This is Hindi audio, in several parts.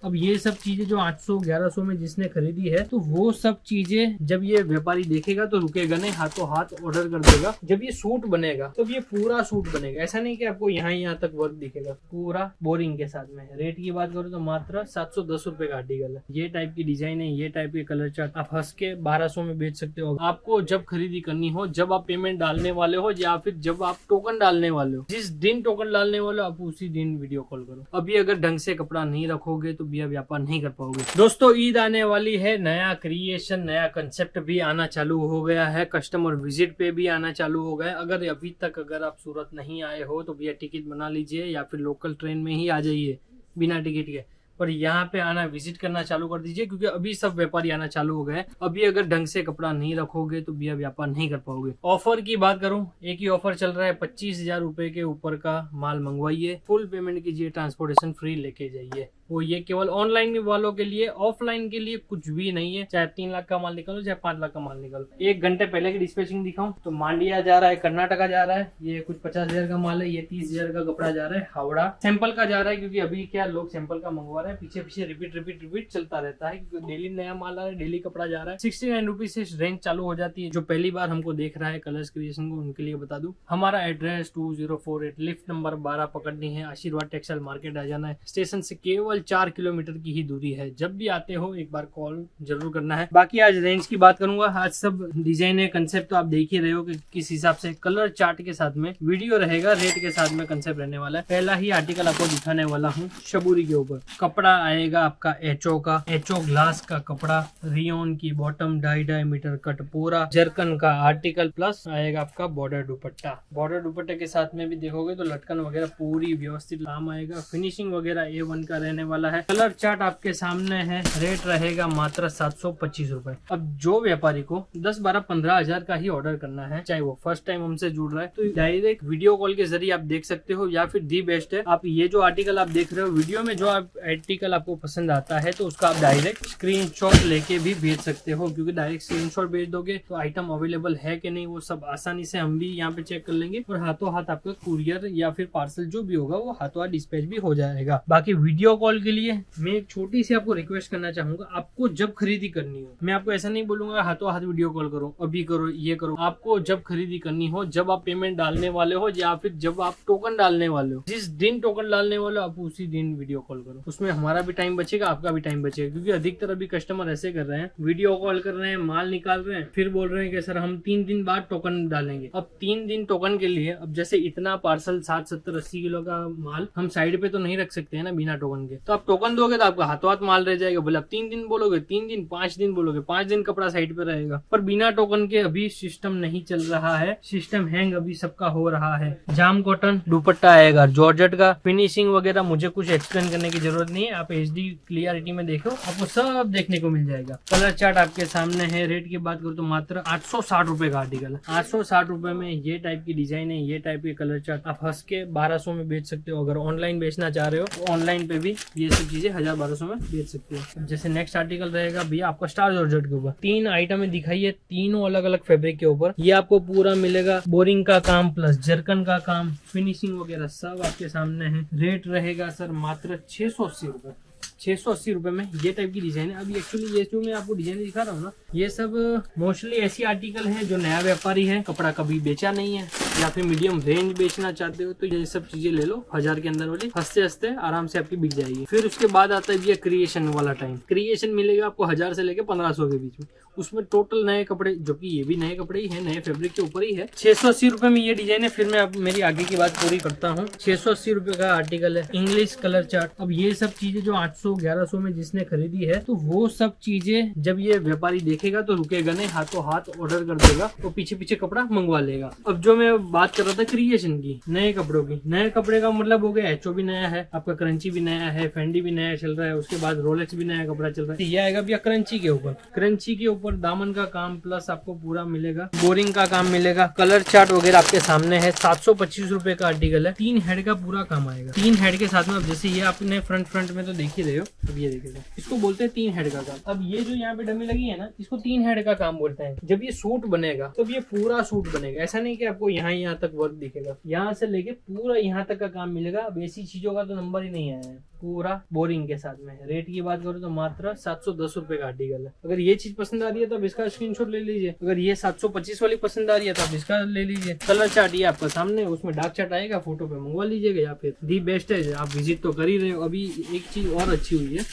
अब ये सब चीजें जो 800-1100 में जिसने खरीदी है, तो वो सब चीजें जब ये व्यापारी देखेगा तो रुकेगा नहीं, हाथों हाथ ऑर्डर कर देगा। जब ये सूट बनेगा तब ये पूरा सूट बनेगा, ऐसा नहीं कि आपको यहाँ तक वर्क दिखेगा, पूरा बोरिंग के साथ में। रेट की बात करूँ तो मात्र 710 रुपए का आर्टिकल है। ये टाइप की डिजाइन है, ये टाइप के कलर चार्ट आप हंस के 1200 में बेच सकते हो। आपको जब खरीदी करनी हो, जब आप पेमेंट डालने वाले हो या फिर जब आप टोकन डालने वाले हो, जिस दिन टोकन डालने वाले हो आप उसी दिन वीडियो कॉल करो। अभी अगर ढंग से कपड़ा नहीं रखोगे तो भैया व्यापार नहीं कर पाओगे। दोस्तों ईद आने वाली है, नया क्रिएशन, नया कंसेप्ट भी आना चालू हो गया है, कस्टमर विजिट पे भी आना चालू हो गया है। अगर अभी तक अगर आप सूरत नहीं आए हो तो भैया टिकट बना लीजिए या फिर लोकल ट्रेन में ही आ जाइए बिना टिकट के, पर यहाँ पे आना, विजिट करना चालू कर दीजिए, क्योंकि अभी सब व्यापारी आना चालू हो गए। अभी अगर ढंग से कपड़ा नहीं रखोगे तो भैया व्यापार नहीं कर पाओगे। ऑफर की बात करूं, एक ही ऑफर चल रहा है, 25,000 रुपए के ऊपर का माल मंगवाइए, फुल पेमेंट कीजिए, ट्रांसपोर्टेशन फ्री लेके जाइए। वो ये केवल ऑनलाइन वालों के लिए, ऑफलाइन के लिए कुछ भी नहीं है। चाहे 3 लाख का माल निकालो, चाहे 5 लाख का माल निकालो। 1 घंटे पहले की डिस्पैचिंग दिखाऊं तो मांडिया जा रहा है, कर्नाटका जा रहा है, ये कुछ 50,000 का माल है, ये 30,000 का कपड़ा जा रहा है, हावड़ा सैंपल का जा रहा है, क्योंकि अभी क्या लोग सैंपल का मंगवा रहे हैं, पीछे पीछे रिपीट चलता रहता है, क्योंकि डेली नया माल आ रहा है, डेली कपड़ा जा रहा है। 69 रुपीज से रेंज चालू हो जाती है। जो पहली बार हमको देख रहा है कलर्स क्रिएशन को, उनके लिए बता दूं, हमारा एड्रेस 2048 लिफ्ट नंबर 12 पकड़नी है, आशीर्वाद टेक्सटाइल मार्केट आ जाना है। स्टेशन से केवल 4 किलोमीटर की ही दूरी है। जब भी आते हो एक बार कॉल जरूर करना है। बाकी आज रेंज की बात करूंगा, आज सब डिजाइन है, कंसेप्ट तो आप देख ही रहे हो कि किस हिसाब से कलर चार्ट के साथ में वीडियो रहेगा, रेट के साथ में कंसेप्ट रहने वाला है। पहला ही आर्टिकल आपको दिखाने वाला हूँ शबूरी के ऊपर। कपड़ा आएगा आपका एचओ का, एचओ ग्लास का कपड़ा, रियोन की बॉटम, 2.5 मीटर कट पूरा, जरकन का आर्टिकल, प्लस आएगा आपका बॉर्डर दुपट्टा। बॉर्डर दुपट्टे के साथ में भी देखोगे तो लटकन वगैरह पूरी व्यवस्थित काम आएगा। फिनिशिंग वगैरह A1 का रहने वाला है। कलर चार्ट आपके सामने है। रेट रहेगा मात्र 725 रुपए। अब जो व्यापारी को 10, 12, 15 हजार का ही ऑर्डर करना है, चाहे वो फर्स्ट टाइम हमसे जुड़ रहा है, तो डायरेक्ट वीडियो कॉल के जरिए आप देख सकते हो, या फिर दी बेस्ट है, आप ये जो आर्टिकल आप देख रहे हो वीडियो में, जो आर्टिकल आपको पसंद आता है तो उसका आप डायरेक्ट स्क्रीनशॉट लेके भी भेज सकते हो, क्योंकि डायरेक्ट स्क्रीनशॉट भेज दोगे तो आइटम अवेलेबल है कि नहीं वो सब आसानी से हम भी यहाँ पे चेक कर लेंगे, और हाथों हाथ आपका कुरियर या फिर पार्सल जो भी होगा वो हाथों हाथ डिस्पैच भी हो जाएगा। बाकी वीडियो कॉल के लिए मैं एक छोटी सी आपको रिक्वेस्ट करना चाहूंगा, आपको जब खरीदी करनी हो, मैं आपको ऐसा नहीं बोलूंगा हाथों हाथ वीडियो कॉल करो, अभी करो, ये करो। आपको जब खरीदी करनी हो, जब आप पेमेंट डालने वाले हो या फिर जब आप टोकन डालने वाले हो, जिस दिन टोकन डालने वाले हो आप उसी दिन वीडियो कॉल करो। उसमें हमारा भी टाइम बचेगा, आपका भी टाइम बचेगा, क्योंकि अधिकतर अभी कस्टमर ऐसे कर रहे हैं, वीडियो कॉल कर रहे हैं, माल निकाल रहे हैं, फिर बोल रहे हैं कि सर हम 3 दिन बाद टोकन डालेंगे। अब 3 दिन टोकन के लिए, अब जैसे इतना पार्सल 60, 70, 80 किलो का माल हम साइड पे तो नहीं रख सकते है ना बिना टोकन के, तो आप टोकन दोगे तो आपका हाथों हाथ माल रह जाएगा। बोले आप 3 दिन बोलोगे, 3 दिन, 5 दिन बोलोगे, 5 दिन कपड़ा साइड पे रहेगा। पर बिना टोकन के अभी सिस्टम नहीं चल रहा है, सिस्टम हैंग अभी सबका हो रहा है। जाम कॉटन दुपट्टा आएगा जॉर्जेट का। फिनिशिंग वगैरह मुझे कुछ एक्सप्लेन करने की जरूरत नहीं है, आप HD क्लियरिटी में देखो, आपको सब देखने को मिल जाएगा। कलर चार्ट आपके सामने है। रेट की बात करूँ तो मात्र 860 रुपए का आर्टिकल है। 860 रुपए में ये टाइप की डिजाइन है, ये टाइप के कलर चार्ट आप हंस के 1200 में बेच सकते हो। अगर ऑनलाइन बेचना चाह रहे हो तो ऑनलाइन पे भी ये सब चीजें 1000-1200 में बेच सकते हो। जैसे नेक्स्ट आर्टिकल रहेगा भैया आपका स्टार जॉर्जेट के ऊपर। 3 आइटम दिखाई है, तीनों अलग अलग फैब्रिक के ऊपर। ये आपको पूरा मिलेगा बोरिंग का काम प्लस जरकन का काम, फिनिशिंग वगैरह सब आपके सामने है। रेट रहेगा सर मात्र 680 रुपए। 680 रुपए में ये टाइप की डिजाइन है। अभी एक्चुअली ये जो मैं आपको डिजाइन दिखा रहा हूँ ना, ये सब मोस्टली ऐसी आर्टिकल है जो नया व्यापारी है, कपड़ा कभी बेचा नहीं है, या फिर मीडियम रेंज बेचना चाहते हो तो ये सब चीजें ले लो। 1000 के अंदर वाली हंसते हंसते आराम से आपकी बिक जाएगी। फिर उसके बाद आता है ये क्रिएशन वाला टाइम। क्रिएशन मिलेगा आपको 1000 से लेकर 1500 के बीच में। उसमें टोटल नए कपड़े, जो कि ये भी नए कपड़े ही है, नए फैब्रिक के ऊपर ही है। 680 रुपए में ये डिजाइन है। फिर मैं अब मेरी आगे की बात पूरी करता हूँ। 680 रुपए का आर्टिकल है, इंग्लिश कलर चार्ट। अब ये सब चीजें जो 800-1100 में जिसने खरीदी है, तो वो सब चीजें जब ये व्यापारी देखेगा तो रुकेगा नहीं, हाथों हाथ ऑर्डर कर देगा, तो पीछे पीछे कपड़ा मंगवा लेगा। अब जो मैं बात कर रहा था क्रिएशन की, नए कपड़ों की, नए कपड़े का मतलब हो गया एचओ भी नया है, आपका क्रंची भी नया है, फेंडी भी नया चल रहा है, उसके बाद रोलेक्स भी नया कपड़ा चल रहा है। ये आएगा भैया क्रंची के ऊपर। क्रंची के ऊपर दामन का काम प्लस आपको पूरा मिलेगा, बोरिंग का काम मिलेगा, कलर चार्ट वगैरह आपके सामने है। 725 रुपए का आर्टिकल है। 3 हेड का पूरा काम आएगा। 3 हेड के साथ में, अब जैसे ये आपने फ्रंट में तो देख ही रहे हो, अब ये देखिए, इसको बोलते हैं 3 हेड का काम। अब ये जो यहाँ पे डमी लगी है ना, इसको 3 हेड का काम बोलते हैं। जब ये सूट बनेगा तब ये पूरा सूट बनेगा, ऐसा नहीं कि आपको यहाँ तक वर्क दिखेगा, यहाँ से लेके पूरा यहाँ तक का काम मिलेगा। अब ऐसी चीजों का तो नंबर ही नहीं आया है। पूरा बोरिंग के साथ में। रेट की बात करूँ तो मात्र 710 रुपए का आर्टिकल है। अगर ये चीज पसंद आ रही है तो आप इसका स्क्रीनशॉट ले लीजिए। अगर ये 725 वाली पसंद आ रही है तो आप इसका ले लीजिए। कलर चार्ट ये आपका सामने, उसमें डार्क चार्ट आएगा, फोटो पे मंगवा लीजिएगा। या फिर दी बेस्ट है, आप विजिट तो कर ही रहे हो। अभी एक चीज और अच्छी हुई है,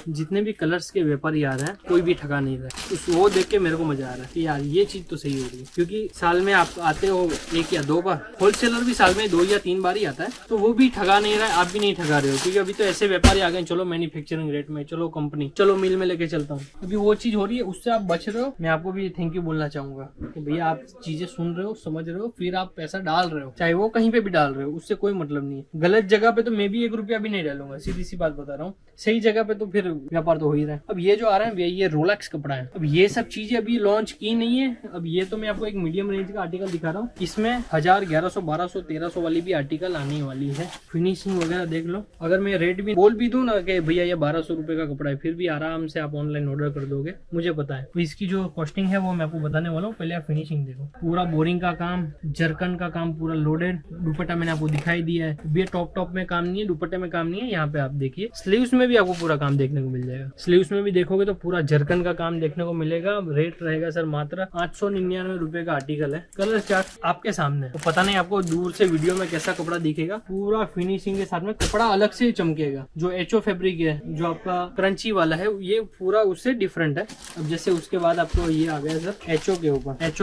जितने भी कलर्स के व्यापारी आ रहे हैं कोई भी ठगा नहीं रहा है। उस वो देख के मेरे को मजा आ रहा है कि यार ये चीज तो सही हो रही है। क्योंकि साल में आप आते हो 1 या 2 बार, होलसेलर भी साल में 2 या 3 बार ही आता है, तो वो भी ठगा नहीं रहा है, आप भी नहीं ठगा रहे हो। क्योंकि अभी तो ऐसे व्यापारी आ गए, चलो मैन्युफैक्चरिंग रेट में, चलो कंपनी, चलो मिल में लेके चलता हूँ। अभी वो चीज हो रही है, उससे आप बच रहे हो। मैं आपको भी थैंक यू बोलना चाहूंगा कि भैया आप चीजें सुन रहे हो, समझ रहे हो, फिर आप पैसा डाल रहे हो, चाहे वो कहीं पे भी डाल रहे हो, उससे कोई मतलब नहीं है। गलत जगह पे तो मैं भी 1 रुपया भी नहीं डालूंगा, सीधी सी बात बता रहा हूँ। सही जगह पे तो फिर व्यापार तो हो ही रहा है। अब ये जो आ रहा है ये रोलेक्स कपड़ा है। अब ये सब चीजें अभी लॉन्च की नहीं है। अब ये तो मैं आपको एक मीडियम रेंज का आर्टिकल दिखा रहा हूँ। इसमें 1000, 1100, 1200, 1300 वाली भी आर्टिकल आने वाली है। फिनिशिंग वगैरह देख लो। अगर मैं रेट भी बोल भी दूं ना कि भैया ये 1200 रुपए का कपड़ा है, फिर भी आराम से आप ऑनलाइन ऑर्डर कर दोगे, मुझे पता है। तो इसकी जो कॉस्टिंग है वो मैं आपको बताने वाला हूँ। पहले आप फिनिशिंग देखो। पूरा बोरिंग का काम, जरकन का काम, पूरा लोडेड। दुपट्टा मैंने आपको दिखाई दिया है। ये टॉप में काम नहीं है, दुपट्टे में काम नहीं है। यहाँ पे आप देखिए स्लीव्स में भी आपको पूरा काम देखने को मिल जाएगा। स्लीव्स में भी देखोगे तो पूरा जरकन का काम देखने को मिलेगा। रेट रहेगा सर मात्र 899 रुपए का आर्टिकल है। कलर चार्ट आपके सामने। तो पता नहीं आपको दूर से वीडियो में कैसा कपड़ा दिखेगा। पूरा फिनिशिंग के साथ में कपड़ा अलग से चमकेगा। जो एचओ फैब्रिक है, जो आपका क्रंची वाला है, ये पूरा उससे डिफरेंट है। अब जैसे उसके बाद आपको ये आ गया सर एचओ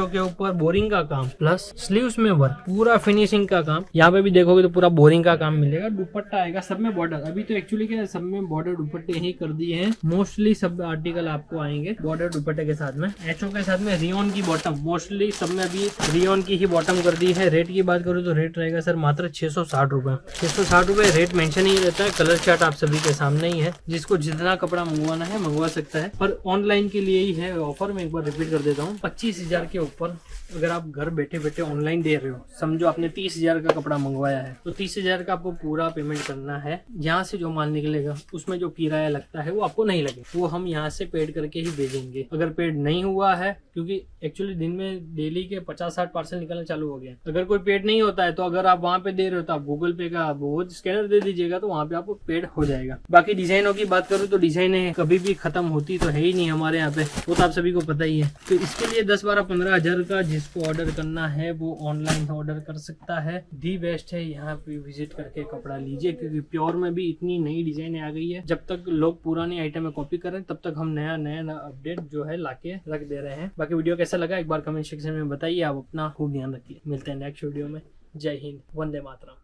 के ऊपर बोरिंग का काम प्लस स्लीव्स में वर्क, पूरा फिनिशिंग का काम। यहाँ पे भी देखोगे तो पूरा बोरिंग का काम मिलेगा। दुपट्टा आएगा सब में बॉर्डर। अभी तो एक्चुअली क्या है, सब में बॉर्डर दुपट्टे ही कर दिए हैं। मोस्टली सब आर्टिकल आपको आएंगे बॉर्डर दुपट्टे के साथ में। एचओ के साथ में रियोन की बॉटम, मोस्टली सब में अभी रियोन की ही बॉटम कर दी है। रेट की बात करूँ तो रेट रहेगा सर मात्र 660 रुपए। 660 रुपए रेट मेंशन ही रहता है। कलर चार्ट आप सभी के सामने ही है। जिसको जितना कपड़ा मंगवाना है मंगवा सकता है, पर ऑनलाइन के लिए ही है ऑफर। मैं एक बार रिपीट कर देता हूँ, 25,000 के ऊपर अगर आप घर बैठे बैठे ऑनलाइन दे रहे हो, समझो आपने 30,000 का कपड़ा मंगवाया है, तो 30,000 का आपको पूरा पेमेंट करना है। यहाँ से जो माल निकलेगा उसमें जो किराया लगता है वो आपको नहीं लगेगा, वो हम यहाँ से पेड करके ही भेजेंगे। अगर पेड नहीं हुआ है, क्योंकि एक्चुअली दिन में डेली के 50-60 पार्सल निकलना चालू हो गया। अगर कोई पेड नहीं होता है तो अगर आप वहाँ पे दे रहे हो तो आप गूगल पे का वो स्कैनर दे दीजिएगा, तो वहाँ पे आपको पेड हो जाएगा। बाकी डिजाइनों की बात करूँ तो डिजाइन कभी भी खत्म होती तो है ही नहीं हमारे यहाँ पे, वो तो आप सभी को पता ही है। तो इसके लिए 10, 12, 15 हजार का जिसको ऑर्डर करना है वो ऑनलाइन ऑर्डर कर सकता है। दी बेस्ट है, यहाँ पे विजिट करके कपड़ा लीजिए। क्योंकि प्योर में भी इतनी नई डिजाइन आ गई है, जब तक लोग पुरानी आइटम में कॉपी कर रहे हैं तब तक हम नया अपडेट जो है लाके रख दे रहे हैं। बाकी वीडियो कैसा लगा एक बार कमेंट सेक्शन में बताइए। आप अपना खूब ध्यान रखिए। मिलते हैं नेक्स्ट वीडियो में। जय हिंद, वंदे मातरम।